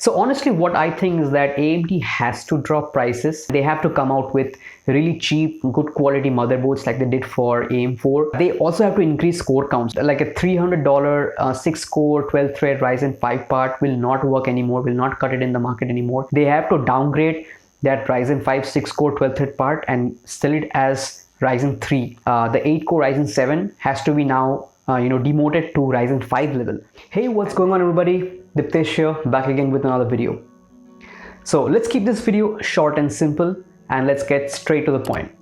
So honestly, what I think is that AMD has to drop prices. They have to come out with really cheap, good quality motherboards like they did for AM4. They also have to increase core counts. Like a $300 6-core 12-thread Ryzen 5 part will not work anymore, will not cut it in the market anymore. They have to downgrade that Ryzen 5 6-core 12-thread part and sell it as Ryzen 3. The 8-core Ryzen 7 has to be now demoted to Ryzen 5 level. Hey, what's going on everybody? Diptesh here, back again with another video. So let's keep this video short and simple and let's get straight to the point.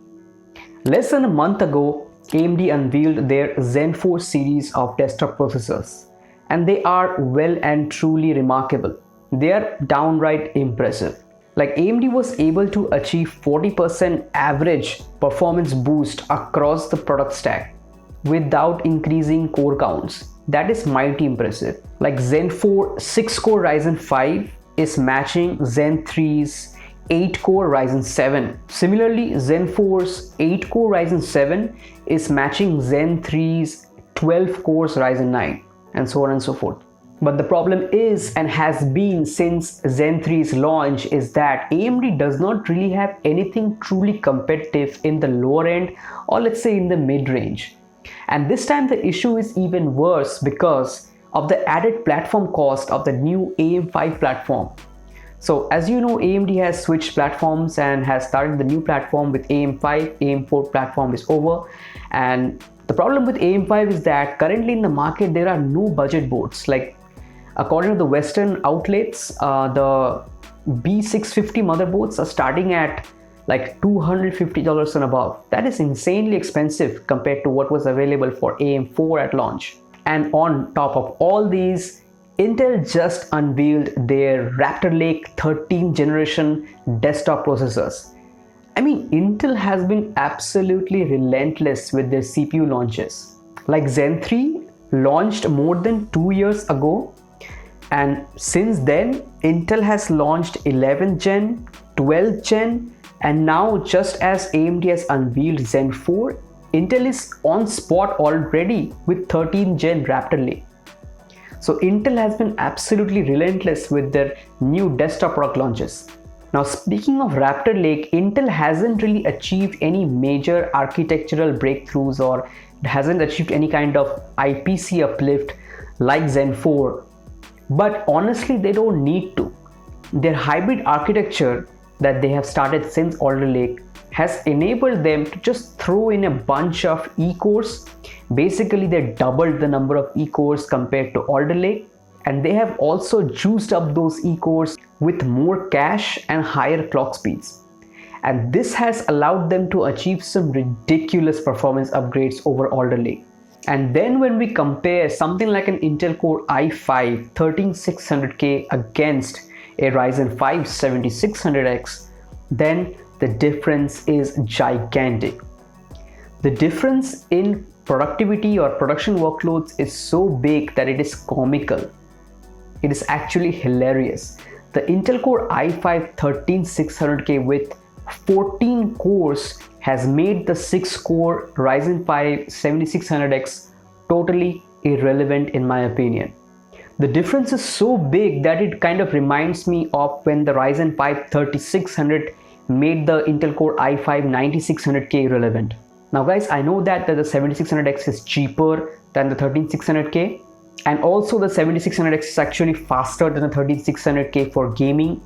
Less than a month ago, AMD unveiled their Zen 4 series of desktop processors, and they are well and truly remarkable. They are downright impressive. Like AMD was able to achieve 40% average performance boost across the product stack without increasing core counts. That is mighty impressive. Like Zen 4 6-core Ryzen 5 is matching Zen 3's 8-core Ryzen 7. Similarly, Zen 4's 8-core Ryzen 7 is matching Zen 3's 12-core Ryzen 9, and so on and so forth. But the problem is, and has been since Zen 3's launch, is that AMD does not really have anything truly competitive in the lower end, or let's say in the mid-range. And this time the issue is even worse because of the added platform cost of the new AM5 platform. So as you know, AMD has switched platforms and has started the new platform with AM5. AM4 platform is over, and the problem with AM5 is that currently in the market there are no budget boards. Like according to the Western outlets, the B650 motherboards are starting at like $250 and above. That is insanely expensive compared to what was available for AM4 at launch. And on top of all these, Intel just unveiled their Raptor Lake 13th generation desktop processors. I mean, Intel has been absolutely relentless with their CPU launches. Like Zen 3 launched more than 2 years ago, and since then Intel has launched 11th gen, 12th gen, and now just as AMD has unveiled Zen 4, Intel is on spot already with 13th gen Raptor Lake. So Intel has been absolutely relentless with their new desktop product launches. Now speaking of Raptor Lake, Intel hasn't really achieved any major architectural breakthroughs or hasn't achieved any kind of IPC uplift like Zen 4. But honestly, they don't need to. Their hybrid architecture that they have started since Alder Lake has enabled them to just throw in a bunch of E-cores. Basically, they doubled the number of E-cores compared to Alder Lake, and they have also juiced up those E-cores with more cache and higher clock speeds. And this has allowed them to achieve some ridiculous performance upgrades over Alder Lake. And then when we compare something like an Intel Core i5 13600K against a Ryzen 5 7600X, then the difference is gigantic. The difference in productivity or production workloads is so big that it is comical. It is actually hilarious. The Intel Core i5 13600K with 14 cores has made the 6-core Ryzen 5 7600X totally irrelevant in my opinion. The difference is so big that it kind of reminds me of when the Ryzen 5 3600 made the Intel Core i5 9600K irrelevant. Now guys, I know that the 7600X is cheaper than the 13600K, and also the 7600X is actually faster than the 13600K for gaming.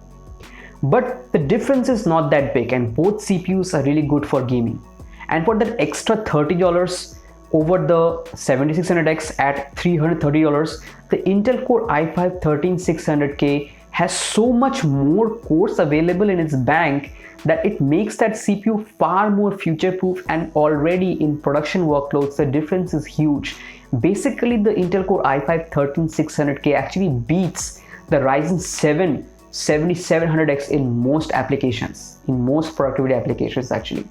But the difference is not that big, and both CPUs are really good for gaming. And for that extra $30 over the 7600X at $330, the Intel Core i5 13600K has so much more cores available in its bank that it makes that CPU far more future-proof, and already in production workloads the difference is huge. Basically, the Intel Core i5 13600K actually beats the Ryzen 7 7700X in most applications, in most productivity applications actually.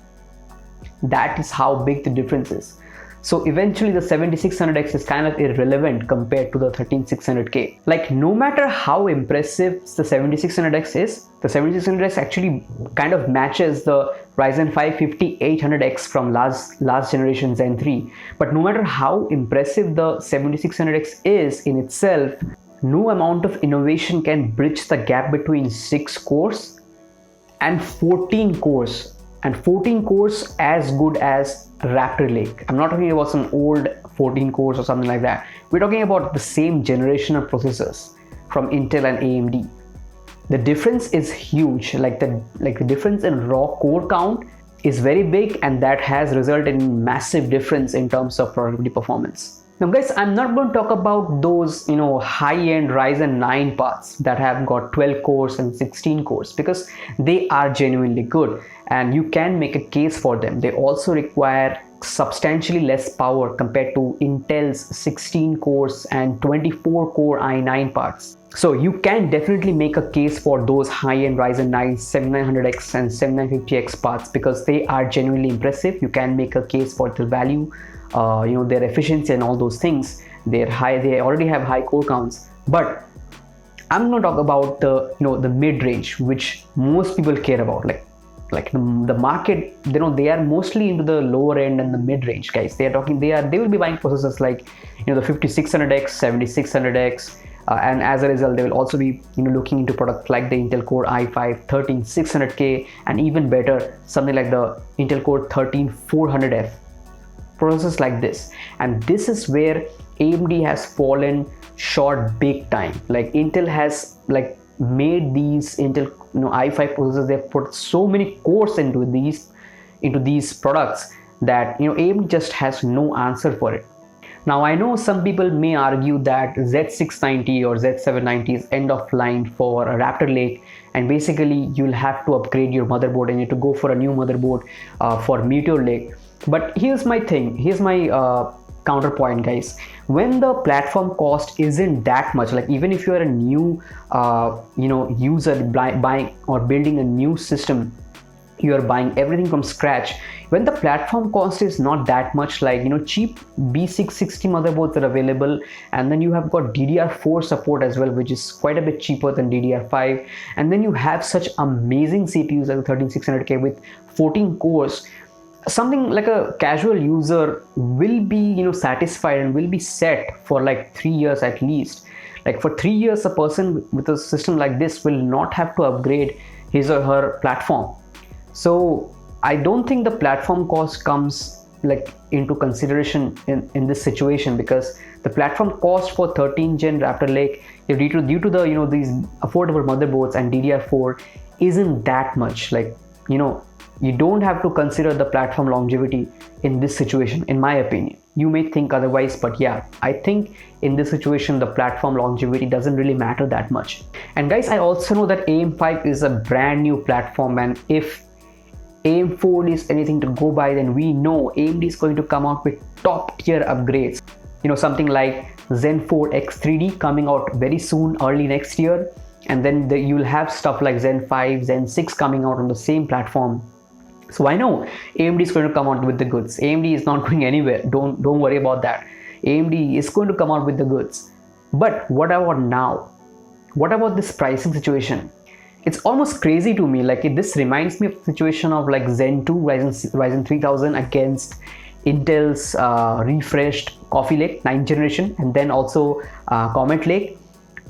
That is how big the difference is. So eventually the 7600X is kind of irrelevant compared to the 13600K. Like no matter how impressive the 7600X is, the 7600X actually kind of matches the Ryzen 5 5800X from last generation Zen 3. But no matter how impressive the 7600X is in itself, no amount of innovation can bridge the gap between 6 cores and 14 cores, and 14 cores as good as Raptor Lake. I'm not talking about some old 14 cores or something like that. We're talking about the same generation of processors from Intel and AMD. The difference is huge. Like the difference in raw core count is very big, and that has resulted in massive difference in terms of productivity performance. Now guys, I'm not going to talk about those high-end Ryzen 9 parts that have got 12 cores and 16 cores, because they are genuinely good and you can make a case for them. They also require substantially less power compared to Intel's 16 cores and 24 core i9 parts. So you can definitely make a case for those high-end Ryzen 9 7900X and 7950X parts, because they are genuinely impressive. You can make a case for the value, their efficiency and all those things. They already have high core counts. But I'm going to talk about the mid-range, which most people care about. Like the market, they are mostly into the lower end and the mid-range guys. They will be buying processors like the 5600X, 7600X. And as a result, they will also be looking into products like the Intel Core i5 13600K, and even better, something like the Intel Core 13400F, processors like this. And this is where AMD has fallen short big time. Like Intel has made these Intel i5 processors. They've put so many cores into these products that AMD just has no answer for it. Now I know some people may argue that Z690 or Z790 is end of line for a Raptor Lake, and basically you'll have to upgrade your motherboard and you have to go for a new motherboard for Meteor Lake. But here's my counterpoint guys. When the platform cost isn't that much, like even if you are a new user buying or building a new system, you are buying everything from scratch. When the platform cost is not that much, like cheap B660 motherboards are available, and then you have got DDR4 support as well, which is quite a bit cheaper than DDR5, and then you have such amazing CPUs like the 13600K with 14 cores. Something like a casual user will be satisfied and will be set for like 3 years at least. Like for 3 years, a person with a system like this will not have to upgrade his or her platform. So I don't think the platform cost comes into consideration in this situation, because the platform cost for 13 gen Raptor Lake, due to the these affordable motherboards and DDR4, isn't that much. You don't have to consider the platform longevity in this situation, in my opinion. You may think otherwise, but yeah, I think in this situation the platform longevity doesn't really matter that much. And guys, I also know that AM5 is a brand new platform, and if AM4 is anything to go by, then we know AMD is going to come out with top tier upgrades. Something like Zen 4 X3D coming out very soon, early next year, and then you'll have stuff like Zen 5, Zen 6 coming out on the same platform. So I know AMD is going to come out with the goods. AMD is not going anywhere. Don't worry about that. AMD is going to come out with the goods. But what about now? What about this pricing situation? It's almost crazy to me. This reminds me of the situation of like Zen 2 Ryzen 3000 against Intel's refreshed Coffee Lake 9th generation, and then also Comet Lake.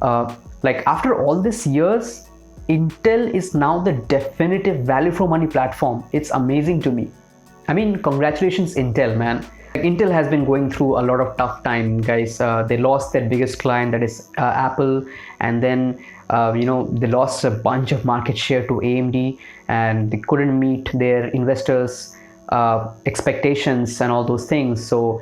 After all these years, Intel is now the definitive value for money platform. It's amazing to me. I mean, congratulations Intel, man. Intel has been going through a lot of tough time, guys. They lost their biggest client, that is Apple, and then they lost a bunch of market share to AMD, and they couldn't meet their investors' expectations and all those things. So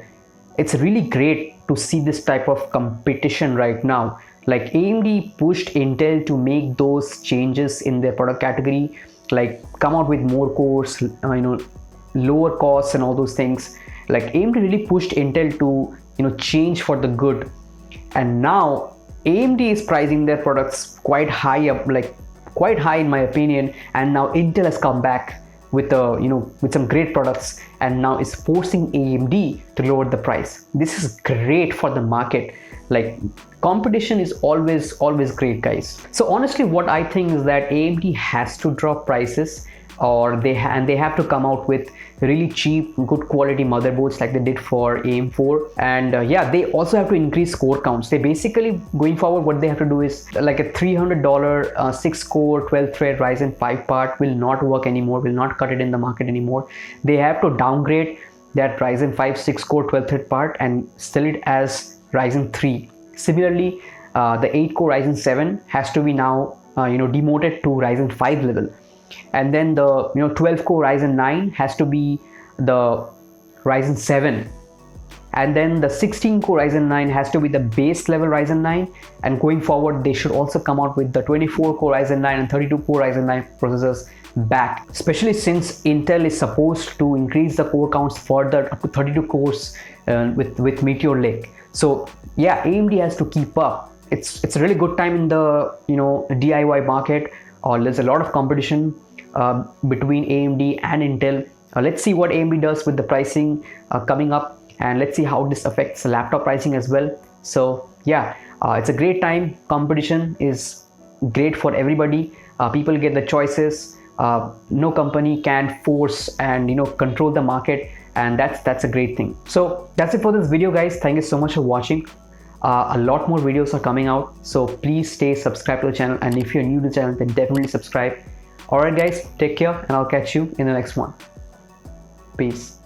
it's really great to see this type of competition right now. Like AMD pushed Intel to make those changes in their product category, like come out with more cores, lower costs and all those things. Like AMD really pushed Intel to change for the good, and now AMD is pricing their products quite high up, quite high in my opinion, and now Intel has come back with with some great products, and now is forcing AMD to lower the price. This is great for the market. Competition is always great, guys. So honestly, what I think is that AMD has to drop prices, they have to come out with really cheap, good quality motherboards like they did for AM4. And yeah, they also have to increase core counts. They basically, going forward, what they have to do is like a $300 6 core 12 thread Ryzen 5 part will not work anymore, will not cut it in the market anymore. They have to downgrade that Ryzen 5 6 core 12 thread part and sell it as Ryzen 3. Similarly, the 8 core Ryzen 7 has to be now demoted to Ryzen 5 level. And then the 12 core Ryzen 9 has to be the Ryzen 7, and then the 16 core Ryzen 9 has to be the base level Ryzen 9. And going forward, they should also come out with the 24 core Ryzen 9 and 32 core Ryzen 9 processors back, especially since Intel is supposed to increase the core counts further up to 32 cores with Meteor Lake. So yeah, AMD has to keep up. It's a really good time in the DIY market. There's a lot of competition between AMD and Intel. Let's see what AMD does with the pricing coming up, and let's see how this affects laptop pricing as well. So yeah, it's a great time. Competition is great for everybody. People get the choices. No company can force and control the market, and that's a great thing. So that's it for this video, guys. Thank you so much for watching. A lot more videos are coming out, so please stay subscribed to the channel, and if you're new to the channel, then definitely subscribe. Alright guys, take care, and I'll catch you in the next one. Peace.